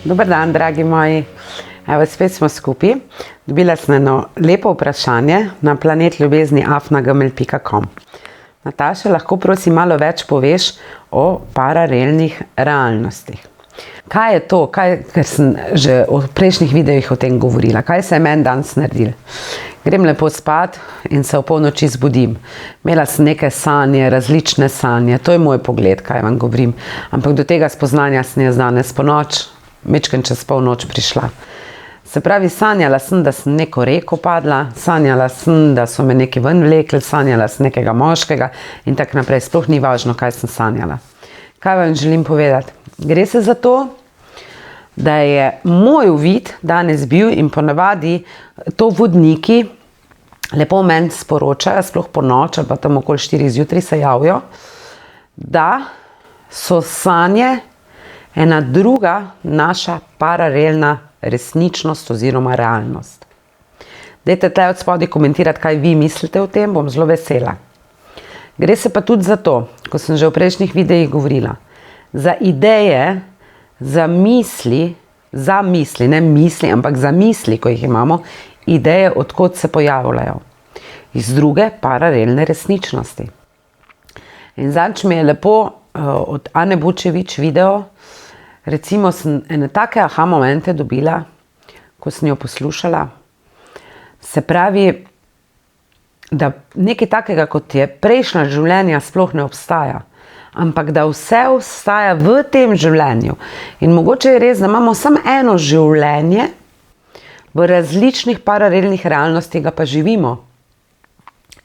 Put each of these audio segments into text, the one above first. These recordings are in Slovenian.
Dober dan, dragi moji. Evo, spet smo skupaj. Dobila sem eno lepo vprašanje na planetljubezni@gmail.com. Nataša, lahko prosim malo več poveš o paralelnih realnostih. Kaj je to, ker sem že v prejšnjih videojih o tem govorila, kaj se je meni danes naredilo? Grem lepo spat in se v polnoči zbudim. Imela sem neke sanje, različne sanje, to je moj pogled, kaj vam govorim. Ampak do tega spoznanja sem jaz danes po noč, majčkeno čez polnoč prišla. Se pravi, sanjala sem, da sem neko reko padla, sanjala sem, da so me neki ven vlekli, sanjala sem nekega moškega in tako naprej. Sploh ni važno, kaj sem sanjala. Kaj vam želim povedati? Gre se za to, da je moj uvid danes bil in ponavadi to vodniki lepo meni sporočajo, sploh po noč ali pa tam okoli 4 zjutraj se javijo, da so sanje ena druga naša paralelna resničnost oziroma realnost. Dajte tle od spodaj komentirati, kaj vi mislite o tem, bom zelo vesela. Gre se pa tudi za to, ko sem že v prejšnjih videih govorila, za ideje, za misli, ne misli, ampak za misli, ko jih imamo, ideje, odkot se pojavljajo. Iz druge paralelne resničnosti. In zadnjič mi je lepo od Ane Bučevič video, recimo sem ene take aha momente dobila, ko sem jo poslušala. Se pravi, da nekaj takega, kot je prejšnja življenja, sploh ne obstaja. Ampak da vse obstaja v tem življenju. In mogoče je res, da imamo samo eno življenje, v različnih paralelnih realnostih ga pa živimo.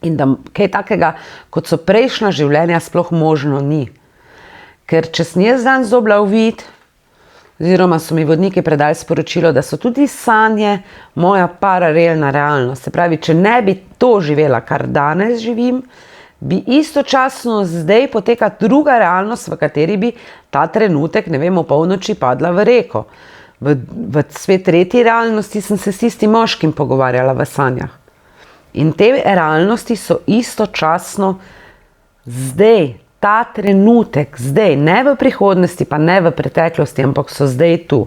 In da kaj takega, kot so prejšnja življenja, sploh možno ni. Ker če sem jaz danes dobila uvid, oziroma so mi vodniki predali sporočilo, da so tudi sanje moja paralelna realnost. Se pravi, če ne bi to živela, kar danes živim, bi istočasno zdaj poteka druga realnost, v kateri bi ta trenutek, ne vem, o polnoči padla v reko. V svet tretji realnosti sem se s tistim moškim pogovarjala v sanjah. In te realnosti so istočasno zdaj, ta trenutek, zdaj, ne v prihodnosti, pa ne v preteklosti, ampak so zdaj tu.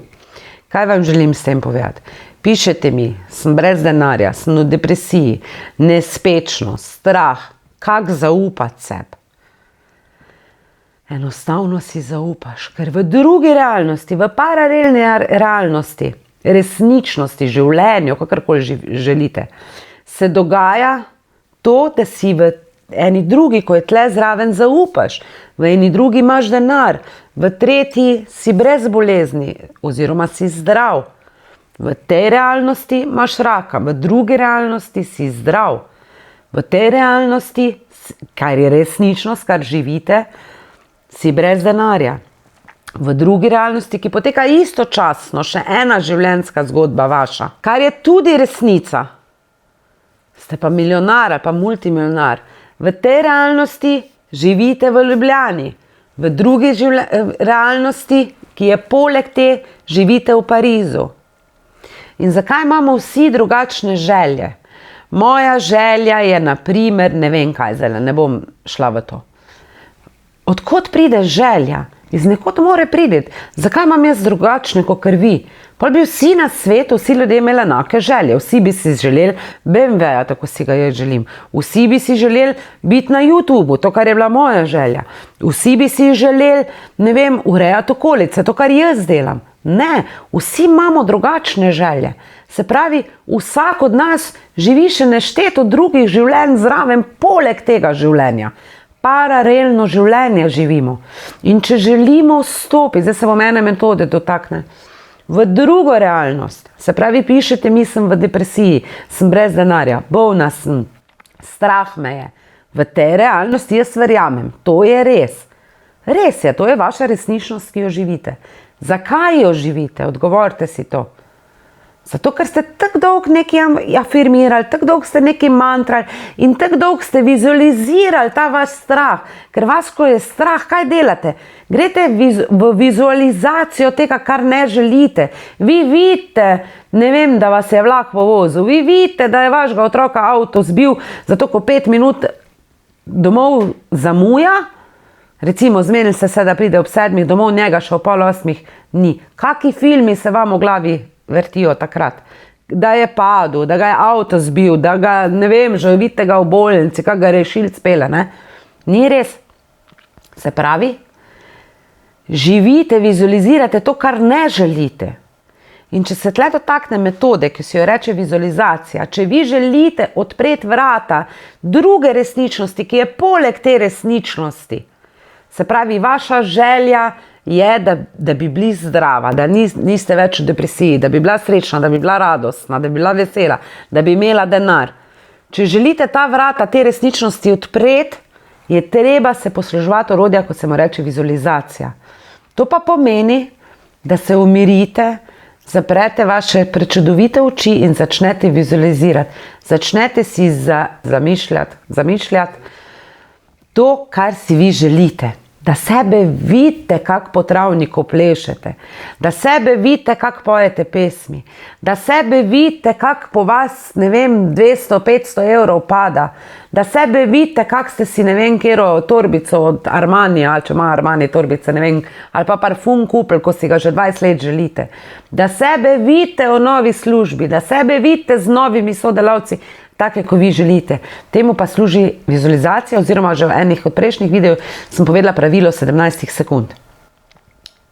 Kaj vam želim s tem povedati? Pišete mi, sem brez denarja, sem v depresiji, nespečnost, strah, kako zaupati sebi. Enostavno si zaupaš, ker v drugi realnosti, v paralelni realnosti, resničnosti, življenju, kakorkoli želite, se dogaja to, da si v eni drugi, ko je tle zraven, zaupaš, v eni drugi imaš denar, v tretji si brez bolezni oziroma si zdrav. V tej realnosti imaš raka, v drugi realnosti si zdrav. V tej realnosti, kar je resničnost, kar živite, si brez denarja. V drugi realnosti, ki poteka istočasno, še ena življenjska zgodba vaša, kar je tudi resnica. Ste pa milijonar ali pa multimilijonar. V tej realnosti živite v Ljubljani. V drugi realnosti, ki je poleg te, živite v Parizu. In zakaj imamo vsi drugačne želje? Moja želja je, na primer, ne vem kaj zdaj, ne bom šla v to. Odkot pride želja? Iz nekod mora priti. Zakaj imam jaz drugačne kot vi? Pa bi vsi na svetu, vsi ljudje imeli enake želje. Vsi bi si želeli BMW-ja, tako si ga jaz želim. Vsi bi si želeli biti na YouTubu, to, kar je bila moja želja. Vsi bi si želeli, ne vem, urejati okolice, to, kar jaz delam. Ne, vsi imamo drugačne želje. Se pravi, vsak od nas živi še nešteto drugih življenj zraven, poleg tega življenja. Paralelno življenje živimo. In če želimo vstopiti, zdaj se bom ene metode dotakne, v drugo realnost, se pravi, pišete mi, sem v depresiji, sem brez denarja, bolna sem, strah me je. V tej realnosti jaz verjamem, to je res. Res je, to je vaša resničnost, ki jo živite. Zakaj jo živite? Odgovorite si to. Zato, ker ste tako dolgo nekaj afirmirali, tako dolgo ste nekaj mantrali in tako dolgo ste vizualizirali ta vaš strah. Ker vas, ko je strah, kaj delate? Greste v vizualizacijo tega, kar ne želite. Vi vidite, ne vem, da vas je vlak povozil. Vi vidite, da je vašega otroka avto zbil, zato ko 5 minut domov zamuja, Recimo, zmenili ste se, da pride ob 7 domov, njega še ob 7:30 ni. Kaki filmi se vam v glavi vrtijo takrat? Da je padel, da ga je avto zbil, da ga, ne vem, že vidite ga v bolnici, kak ga rešilc pele, ne? Ni res. Se pravi, živite, vizualizirate to, kar ne želite. In če se tle dotakne metode, ki se jo reče vizualizacija, če vi želite odpreti vrata druge resničnosti, ki je poleg te resničnosti, se pravi, vaša želja je, da bi bili zdrava, da niste več v depresiji, da bi bila srečna, da bi bila radostna, da bi bila vesela, da bi imela denar. Če želite ta vrata te resničnosti odpreti, je treba se posluževati orodja, kot se mu reče vizualizacija. To pa pomeni, da se umirite, zaprete vaše prečudovite oči in začnete vizualizirati. Začnete si zamišljati to, kar si vi želite. Da sebe vidite, kako po travniku plešete. Da sebe vidite, kako pojete pesmi. Da sebe vidite, kako po vas, ne vem, 200-500 evrov pada. Da sebe vidite, kako ste si, ne vem, kjero torbico od Armanija, ali če ima Armani torbice, ne vem, ali pa parfum kupili, ko si ga že 20 let želite. Da sebe vidite v novi službi, da sebe vidite z novimi sodelavci, take, ko vi želite. Temu pa služi vizualizacija, oziroma že v enih od prejšnjih videov sem povedala pravilo 17 sekund.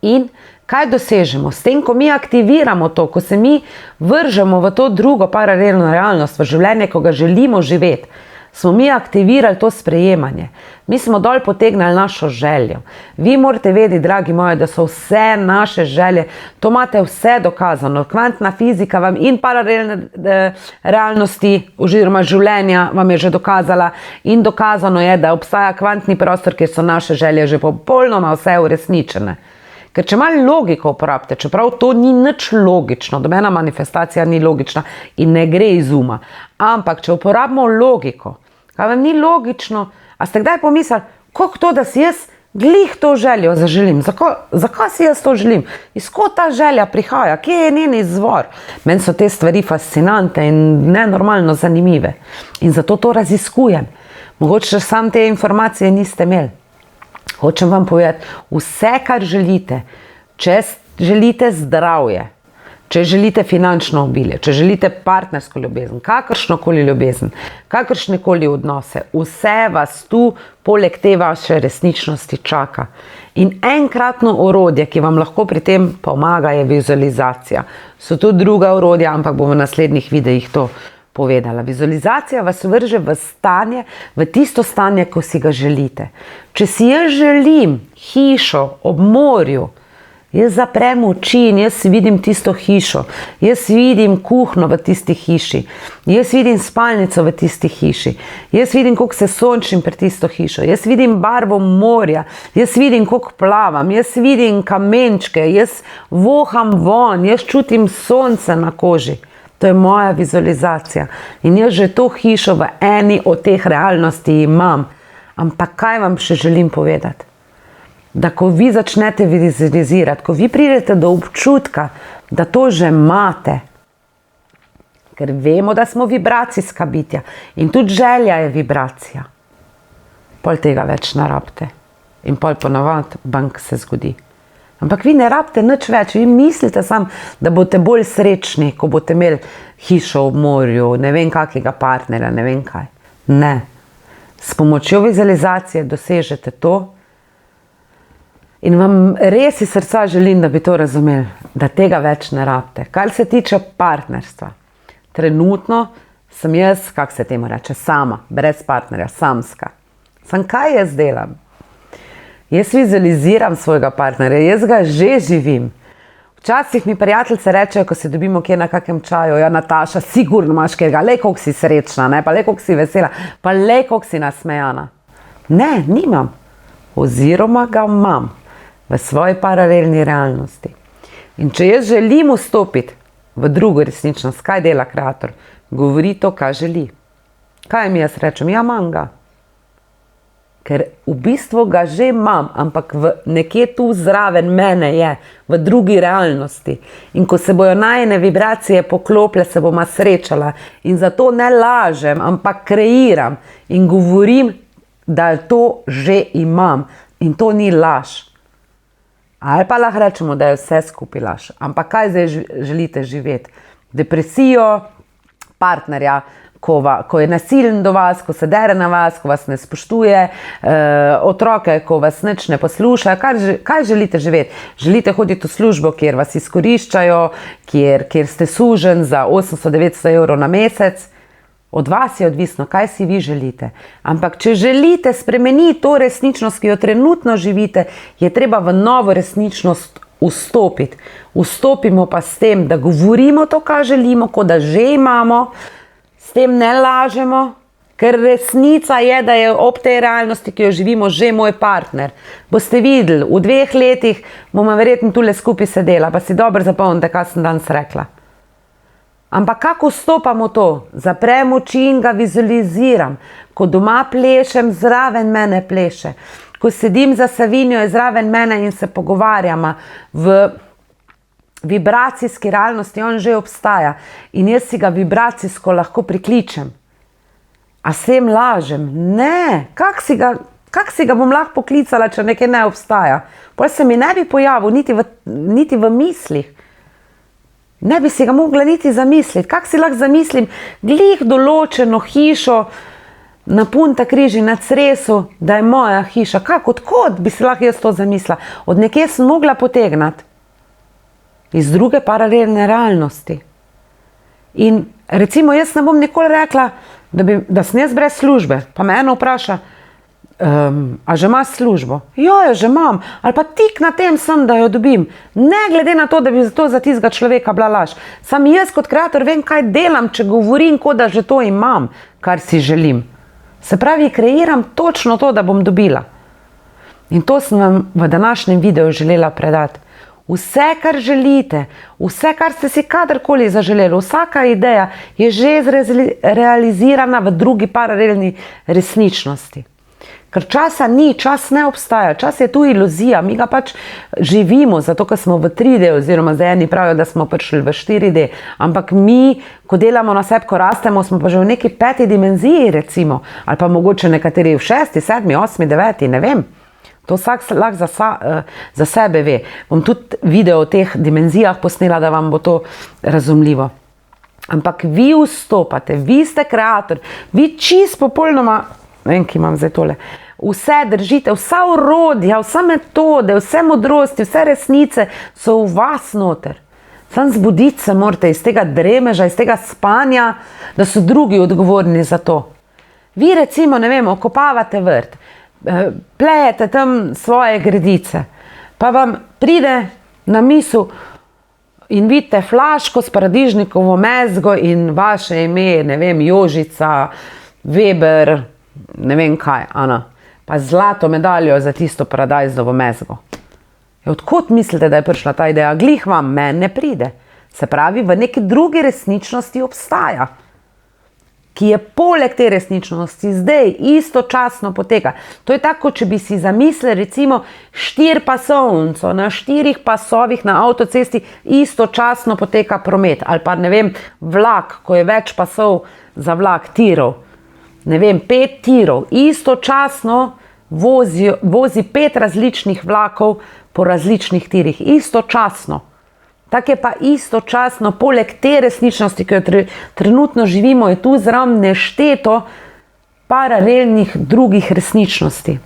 In kaj dosežemo? S tem, ko mi aktiviramo to, ko se mi vržemo v to drugo paralelno realnost, v življenje, ko ga želimo živeti, smo mi aktivirali to sprejemanje. Mi smo dol potegnili našo željo. Vi morate vedeti, dragi moji, da so vse naše želje, to imate vse dokazano. Kvantna fizika vam in paralelne realnosti oziroma življenja vam je že dokazala in dokazano je, da obstaja kvantni prostor, kjer so naše želje že popolnoma vse uresničene. Ker če malo logiko uporabite, čeprav to ni nič logično, nobena manifestacija ni logična in ne gre iz uma, ampak če uporabimo logiko, kaj vam ni logično, a ste kdaj pomislili, kako to, da si jaz glih to željo zaželim, zakaj si jaz to želim, iz ko ta želja prihaja, kje je njen izvor? Meni so te stvari fascinante in nenormalno zanimive in zato to raziskujem. Mogoče sam te informacije niste imeli. Hočem vam povedati, vse, kar želite, če želite zdravje, če želite finančno obilje, če želite partnersko ljubezen, kakršnokoli ljubezen, kakršnekoli odnose, vse vas tu poleg te vaše resničnosti čaka. In enkratno orodje, ki vam lahko pri tem pomaga, je vizualizacija. So tu druga orodja, ampak bom v naslednjih videih to povedala. Vizualizacija vas vrže v stanje, v tisto stanje, ko si ga želite. Če si jaz želim hišo ob morju, jaz zaprem oči in jaz vidim tisto hišo, jaz vidim kuhno v tisti hiši, jaz vidim spalnico v tisti hiši, jaz vidim, koliko se sončim pred tisto hišo, jaz vidim barvo morja, jaz vidim, koliko plavam, jaz vidim kamenčke, jaz voham von, jaz čutim sonce na koži. To je moja vizualizacija. In jaz že to hišo v eni od teh realnosti imam. Ampak kaj vam še želim povedati? Da ko vi začnete vizualizirati, ko vi pridete do občutka, da to že imate, ker vemo, da smo vibracijska bitja in tudi želja je vibracija, pol tega več ne rabite. In pol ponavadi bank se zgodi. Ampak vi ne rabite nič več, vi mislite samo, da boste bolj srečni, ko boste imeli hišo ob morju, ne vem kakega partnerja, ne vem kaj. Ne. S pomočjo vizualizacije dosežete to in vam res iz srca želim, da bi to razumeli, da tega več ne rabite. Kar se tiče partnerstva, trenutno sem jaz, kako se temu reče, sama, brez partnerja, samska. Sam kaj jaz delam? Jaz vizualiziram svojega partnerja, jaz ga že živim. Včasih mi prijateljice rečejo, ko se dobimo kje na kakem čaju, ja, Nataša, sigurno imaš kjerga, le koliko si srečna, ne? Pa le koliko si vesela, pa le koliko si nasmejana. Ne, nimam. Oziroma ga imam v svoji paralelni realnosti. In če jaz želim vstopiti v drugo resničnost, kaj dela kreator? Govori to, kaj želi. Kaj mi jaz rečem? Ja, imam ga. Ker v bistvu ga že imam, ampak nekje tu zraven mene je, v drugi realnosti. In ko se bojo najine vibracije poklopile, se boma srečala. In zato ne lažem, ampak kreiram in govorim, da to že imam. In to ni laž. Ali pa lahko rečemo, da je vse skupaj laž. Ampak kaj zdaj želite živeti? Depresijo partnerja, ko je nasilen do vas, ko se dere na vas, ko vas ne spoštuje, otroke, ko vas nič ne posluša. Kaj želite živeti? Želite hoditi v službo, kjer vas izkoriščajo, kjer ste sužen za 800-900 evrov na mesec? Od vas je odvisno, kaj si vi želite. Ampak če želite spremeniti to resničnost, ki jo trenutno živite, je treba v novo resničnost vstopiti. Vstopimo pa s tem, da govorimo to, kar želimo, kot da že imamo, s tem ne lažemo, ker resnica je, da je ob tej realnosti, ki jo živimo, že moj partner. Boste videli, v 2 letih bomo verjetno tule skupaj sedela, pa si dobro zapomnite, kaj sem danes rekla. Ampak kako vstopamo to? Zaprem oči in ga vizualiziram. Ko doma plešem, zraven mene pleše. Ko sedim za Savinjo, je zraven mene in se pogovarjamo v vibracijski realnosti, on že obstaja. In jaz si ga vibracijsko lahko prikličem. A s tem lažem? Ne. Kak si ga bom lahko poklicala, če nekaj ne obstaja? Potem se mi ne bi pojavil niti v mislih. Ne bi si ga mogla niti zamisliti. Kak si lahko zamislim glih določeno hišo na Punta Križi, na Cresu, da je moja hiša? Odkot bi si lahko jaz to zamislila? Od nekje sem mogla potegnati. Iz druge paralelne realnosti. In recimo jaz ne bom nikoli rekla, da sem jaz brez službe. Pa me eno vpraša, a že imaš službo? Jo, že imam. Ali pa tik na tem sem, da jo dobim. Ne glede na to, da bi to za tistega človeka bila laž. Sam jaz kot kreator vem, kaj delam, če govorim, kot da že to imam, kar si želim. Se pravi, kreiram točno to, da bom dobila. In to sem vam v današnjem videu želela predati. Vse, kar želite, vse, kar ste si kadarkoli zaželeli, vsaka ideja je že realizirana v drugi paralelni resničnosti. Ker časa ni, čas ne obstaja, čas je tu iluzija, mi ga pač živimo, zato ker smo v 3D, oziroma zdaj eni pravijo, da smo prišli v 4D, ampak mi, ko delamo na sebi, ko rastemo, smo pa že v neki 5. dimenziji, recimo, ali pa mogoče nekateri v 6., 7., 8., 9., ne vem. To vsak lahko za sebe ve. Bom tudi video o teh dimenzijah posnela, da vam bo to razumljivo. Ampak vi vstopate, vi ste kreator, vi čist popolnoma, ne vem, ki imam zdaj tole, vse držite, vsa orodja, vse metode, vse modrosti, vse resnice so v vas noter. Sam zbuditi se morate iz tega dremeža, iz tega spanja, da so drugi odgovorni za to. Vi recimo, ne vem, okopavate vrt, plejete tam svoje gredice, pa vam pride na misel in vidite flaško s paradižnikovo mezgo in vaše ime, ne vem, Jožica, Weber, ne vem kaj, Ana, pa zlato medaljo za tisto paradajzovo mezgo. Odkot mislite, da je prišla ta ideja? Glih vam, meni ne pride. Se pravi, v neki drugi resničnosti obstaja, ki je poleg te resničnosti zdaj istočasno poteka. To je tako, če bi si zamislili recimo 4-pasovnico, na 4 pasovih na avtocesti istočasno poteka promet, ali pa ne vem, vlak, ko je več pasov za vlak, tirov, ne vem, 5 tirov, istočasno vozi 5 različnih vlakov po različnih tirih, istočasno. Tako je pa istočasno, poleg te resničnosti, ki jo trenutno živimo, je tu zraven nešteto paralelnih drugih resničnosti.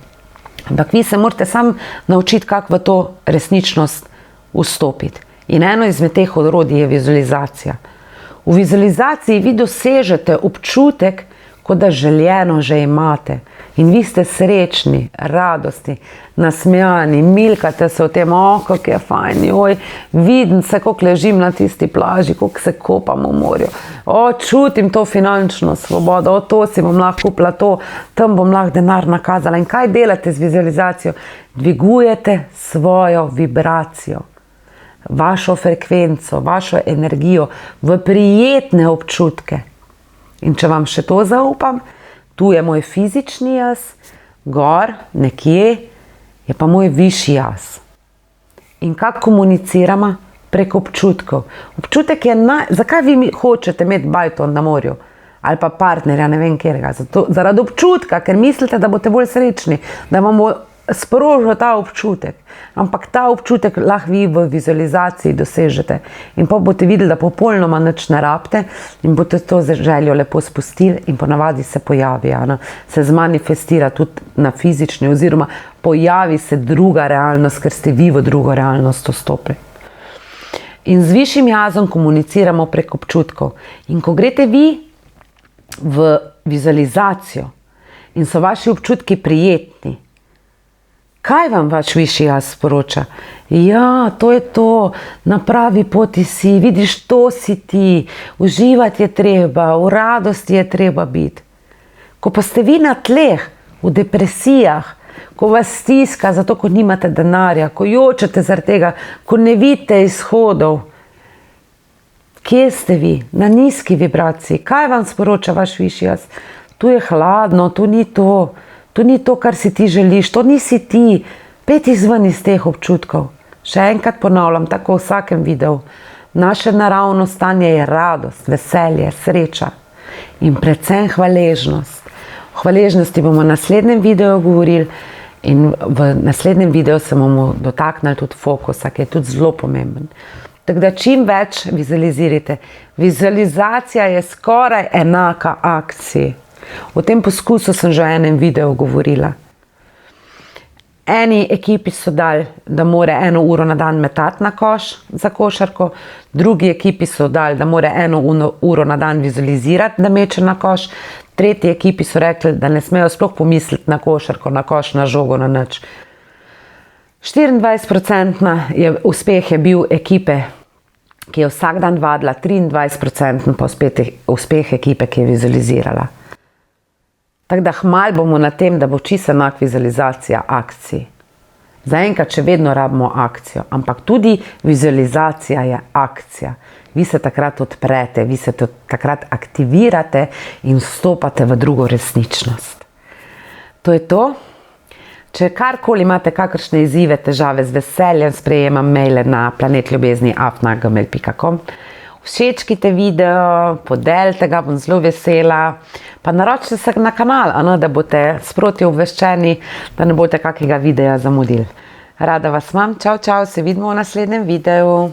Ampak vi se morate sam naučiti, kako v to resničnost vstopiti. In eno izmed teh orodij je vizualizacija. V vizualizaciji vi dosežete občutek, kot da željeno že imate. In vi ste srečni, radostni, nasmejani, milkate se v tem, kako je fajn, joj, vidim se, kako ležim na tisti plaži, kako se kopam v morju, čutim to finančno svobodo, to si bom lahko kupila, tam bom lahko denar nakazala. In kaj delate z vizualizacijo? Dvigujete svojo vibracijo, vašo frekvenco, vašo energijo v prijetne občutke. In če vam še to zaupam, tu je moj fizični jaz, gor, nekje, je pa moj višji jaz. In kako komuniciramo? Prek občutkov. Občutek je, zakaj vi hočete imeti bajton na morju? Ali pa partnerja, ne vem kjerega. Zaradi občutka, ker mislite, da boste bolj srečni, da vam bo sprožil ta občutek. Ampak ta občutek lahko vi v vizualizaciji dosežete. In pa boste videli, da popolnoma nič ne rabite in boste to željo lepo spustili in ponavadi se pojavi. Se zmanifestira tudi na fizični oziroma pojavi se druga realnost, ker ste vi v drugo realnost vstopili. In z višjim jazom komuniciramo prek občutkov. In ko greste vi v vizualizacijo in so vaši občutki prijetni, kaj vam vaš višji jaz sporoča? Ja, to je to, na pravi poti si, vidiš, to si ti, uživati je treba, v radosti je treba biti. Ko pa ste vi na tleh, v depresijah, ko vas stiska zato, ko nimate denarja, ko jočete zaradi tega, ko ne vidite izhodov, kje ste vi? Na nizki vibraciji. Kaj vam sporoča vaš višji jaz? Tu je hladno, tu ni to. To ni to, kar si ti želiš, to nisi ti. Peti izven iz teh občutkov. Še enkrat ponavljam, tako v vsakem videu. Naše naravno stanje je radost, veselje, sreča in predvsem hvaležnost. O hvaležnosti bomo v naslednjem videu govorili in v naslednjem videu se bomo dotaknili tudi fokusa, ki je tudi zelo pomemben. Tako da čim več vizualizirajte. Vizualizacija je skoraj enaka akciji. O tem poskusu sem že v enem videu govorila. Eni ekipi so dali, da mora 1 uro na dan metati na koš za košarko, drugi ekipi so dali, da mora 1 uro na dan vizualizirati, da meče na koš, tretji ekipi so rekli, da ne smejo sploh pomisliti na košarko, na koš, na žogo, na nič. 24% uspeh je bil ekipe, ki je vsak dan vadila, 23% pa uspeh ekipe, ki je vizualizirala. Tako da hmal bomo na tem, da bo čisto enak vizualizacija akcij. Zaenkrat še vedno rabimo akcijo, ampak tudi vizualizacija je akcija. Vi se takrat odprete, vi se takrat aktivirate in vstopate v drugo resničnost. To je to. Če karkoli imate kakršne izzive, težave, z veseljem sprejemam maile na planetljubezni@gmail.com. Všečkite video, podelite ga, bom zelo vesela. Pa naročite se na kanal, da boste sproti obveščeni, da ne boste kakega videa zamudili. Rada vas imam, čau, čau, se vidimo v naslednjem videu.